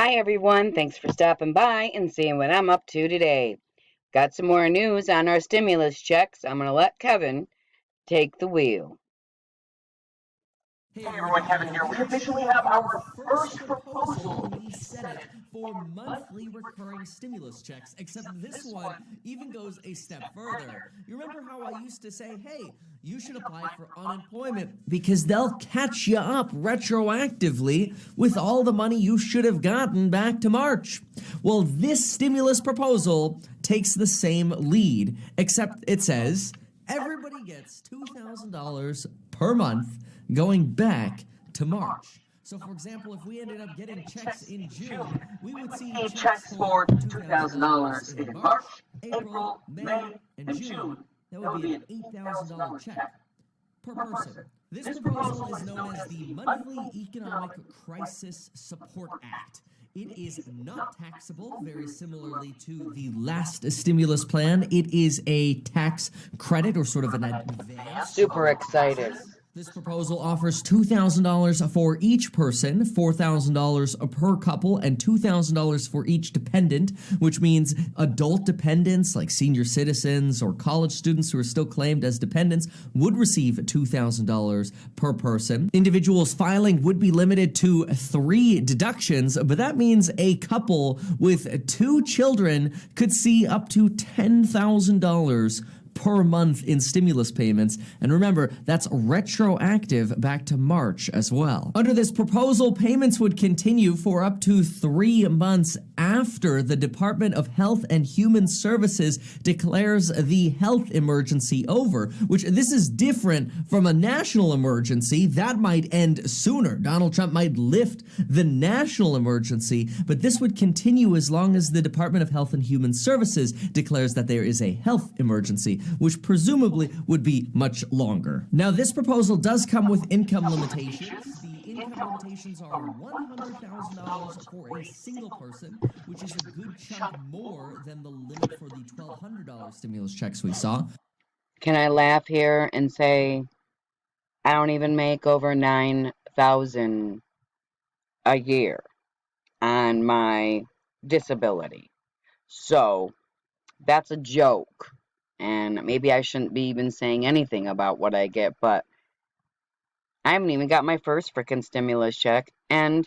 Hi, everyone. Thanks for stopping by and seeing what I'm up to today. Got some more news on our stimulus checks. I'm going to let Kevin take the wheel. Hey everyone, Kevin here. We officially have our first proposal in the Senate for monthly recurring stimulus checks, except this one even goes a step further. You remember how I used to say, hey, you should apply for unemployment because they'll catch you up retroactively with all the money you should have gotten back to March. Well, this stimulus proposal takes the same lead, except it says everybody gets $2,000 per month going back to March. So, for example, if we ended up getting checks in June, we would see checks for $2,000 in March, April, May, and June. That would be an $8,000 check per person. This proposal is known as the Monthly Economic Crisis Support Act. It is not taxable, very similarly to the last stimulus plan. It is a tax credit or sort of an advance. Super excited. This proposal offers $2,000 for each person, $4,000 per couple, and $2,000 for each dependent, which means adult dependents like senior citizens or college students who are still claimed as dependents would receive $2,000 per person. Individuals filing would be limited to 3 deductions, but that means a couple with 2 children could see up to $10,000 per month in stimulus payments, and remember, that's retroactive back to March as well. Under this proposal, payments would continue for up to 3 months after the Department of Health and Human Services declares the health emergency over, which this is different from a national emergency. That might end sooner. Donald Trump might lift the national emergency, but this would continue as long as the Department of Health and Human Services declares that there is a health emergency, which presumably would be much longer. Now, this proposal does come with income limitations. The income limitations are $100,000 for a single person, which is a good chunk more than the limit for the $1,200 stimulus checks we saw. Can I laugh here and say I don't even make over $9,000 a year on my disability? So that's a joke. And maybe I shouldn't be even saying anything about what I get, but I haven't even got my first frickin' stimulus check, and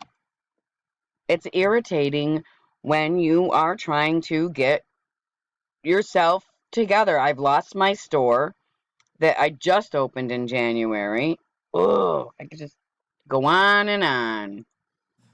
it's irritating when you are trying to get yourself together. I've lost my store that I just opened in January. Ugh, I could just go on and on.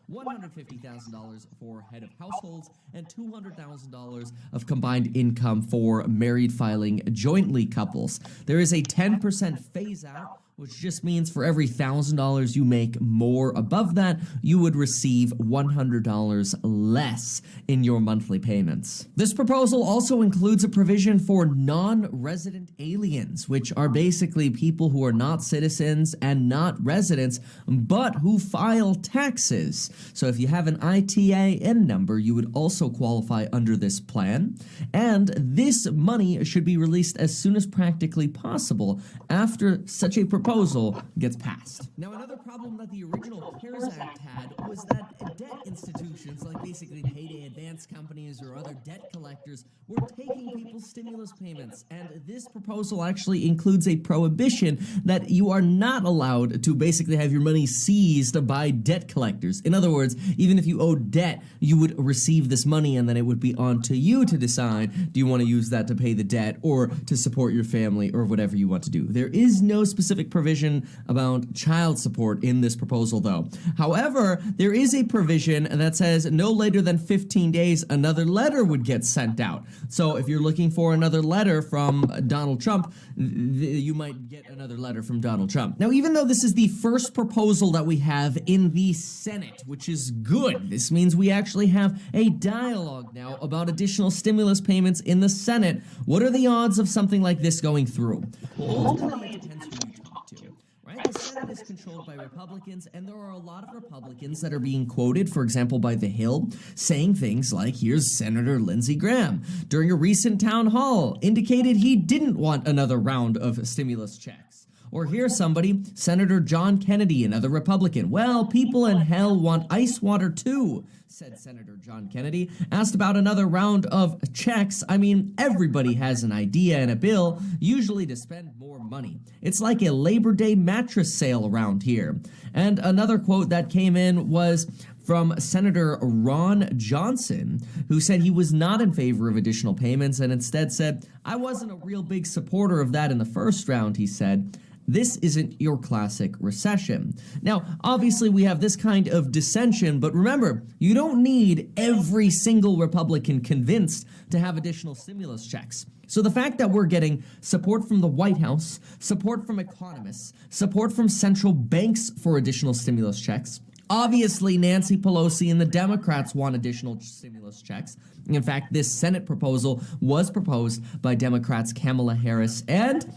$150,000 for head of households and $200,000 of combined income for married filing jointly couples. There is a 10% phase out, which just means for every $1,000 you make more above that, you would receive $100 less in your monthly payments. This proposal also includes a provision for non-resident aliens, which are basically people who are not citizens and not residents, but who file taxes. So if you have an ITIN number, you would also qualify under this plan. And this money should be released as soon as practically possible after such a proposal gets passed. Now, another problem that the original CARES Act had was that debt institutions, like basically payday advance companies or other debt collectors, were taking people's stimulus payments. And this proposal actually includes a prohibition that you are not allowed to basically have your money seized by debt collectors. In other words, even if you owed debt, you would receive this money and then it would be on to you to decide, do you want to use that to pay the debt or to support your family or whatever you want to do. There is no specific provision about child support in this proposal, though. However, there is a provision that says no later than 15 days another letter would get sent out. So if you're looking for another letter from Donald Trump, you might get another letter from Donald Trump. Now, even though this is the first proposal that we have in the Senate, which is good, this means we actually have a dialogue now about additional stimulus payments in the Senate. What are the odds of something like this going through? Well, ultimately, it depends who you talk to. Right? The Senate is controlled by Republicans, and there are a lot of Republicans that are being quoted, for example, by The Hill, saying things like, here's Senator Lindsey Graham, during a recent town hall, indicated he didn't want another round of stimulus checks. Or here's somebody, Senator John Kennedy, another Republican. Well, people in hell want ice water too, said Senator John Kennedy. Asked about another round of checks. I mean, everybody has an idea and a bill, usually to spend more money. It's like a Labor Day mattress sale around here. And another quote that came in was from Senator Ron Johnson, who said he was not in favor of additional payments and instead said, I wasn't a real big supporter of that in the first round, he said. This isn't your classic recession. Now, obviously, we have this kind of dissension, but remember, you don't need every single Republican convinced to have additional stimulus checks. So the fact that we're getting support from the White House, support from economists, support from central banks for additional stimulus checks, obviously, Nancy Pelosi and the Democrats want additional stimulus checks. In fact, this Senate proposal was proposed by Democrats Kamala Harris, and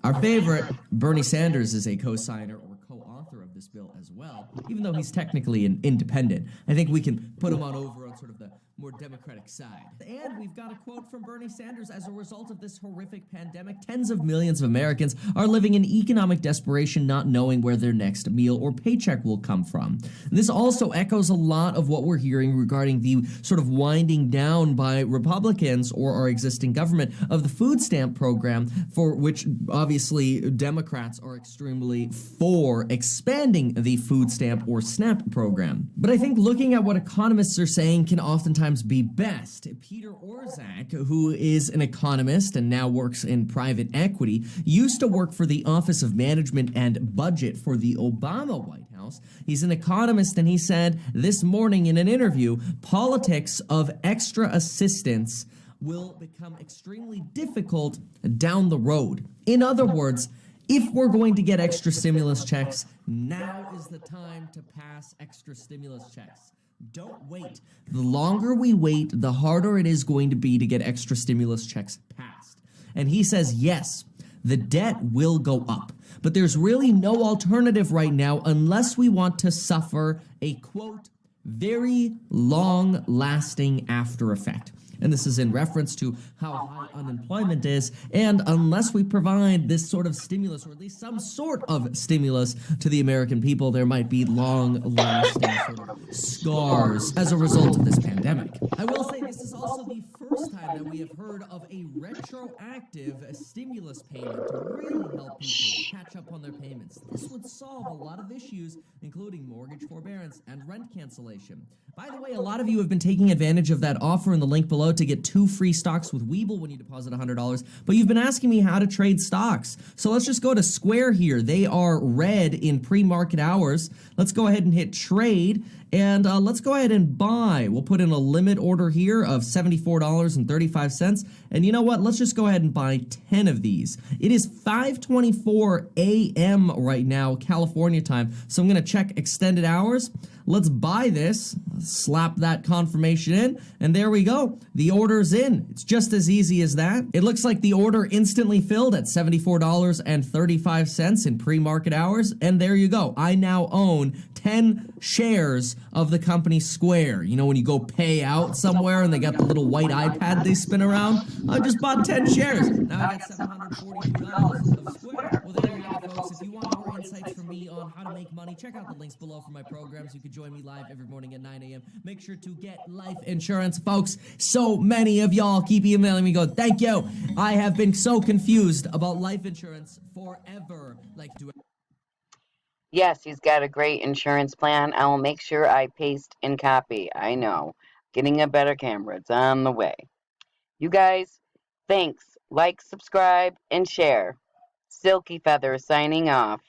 our favorite, Bernie Sanders, is a co-signer or co-author of this bill as well, even though he's technically an independent. I think we can put him on over on sort of the more Democratic side. And we've got a quote from Bernie Sanders. As a result of this horrific pandemic, tens of millions of Americans are living in economic desperation, not knowing where their next meal or paycheck will come from. And this also echoes a lot of what we're hearing regarding the sort of winding down by Republicans or our existing government of the food stamp program, for which obviously Democrats are extremely for expanding the food stamp or SNAP program. But I think looking at what economists are saying can oftentimes be best. Peter Orszag, who is an economist and now works in private equity, used to work for the Office of Management and Budget for the Obama White House. He's an economist, and he said this morning in an interview, politics of extra assistance will become extremely difficult down the road. In other words, if we're going to get extra stimulus checks, now is the time to pass extra stimulus checks. Don't wait. The longer we wait, the harder it is going to be to get extra stimulus checks passed. And he says, yes, the debt will go up, but there's really no alternative right now unless we want to suffer a, quote, very long-lasting after effect. And this is in reference to how high unemployment is, and unless we provide this sort of stimulus, or at least some sort of stimulus to the American people, there might be long-lasting sort of scars as a result of this pandemic. I will say this is also the first time that we have heard of a retroactive stimulus payment to really help people catch up on their payments. This would solve a lot of issues, including mortgage forbearance and rent cancellation. By the way, a lot of you have been taking advantage of that offer in the link below to get 2 free stocks with Webull when you deposit $100, but you've been asking me how to trade stocks. So let's just go to Square here. They are red in pre-market hours. Let's go ahead and hit trade, and let's go ahead and buy. We'll put in a limit order here of $74.35, and you know what? Let's just go ahead and buy 10 of these. It is 5:24 a.m. right now, California time, so I'm going to check extended hours. Let's buy this, slap that confirmation in, and there we go. The order's in. It's just as easy as that. It looks like the order instantly filled at $74.35 in pre-market hours, and there you go. I now own 10 shares of the company Square. You know, when you go pay out somewhere and they got the little white iPad they spin around? I just bought 10 shares. Now I got $742 of Square. Well, there you go, folks. If you want more insights from me on how to make money, check out the links below for my programs. You can join me live every morning at 9 a.m. Make sure to get life insurance, folks. So many of y'all keep emailing me, go, thank you. I have been so confused about life insurance forever. Like, do Yes, he's got a great insurance plan. I will make sure I paste and copy. I know. Getting a better camera. It's on the way. You guys, thanks. Like, subscribe, and share. Silky Feather signing off.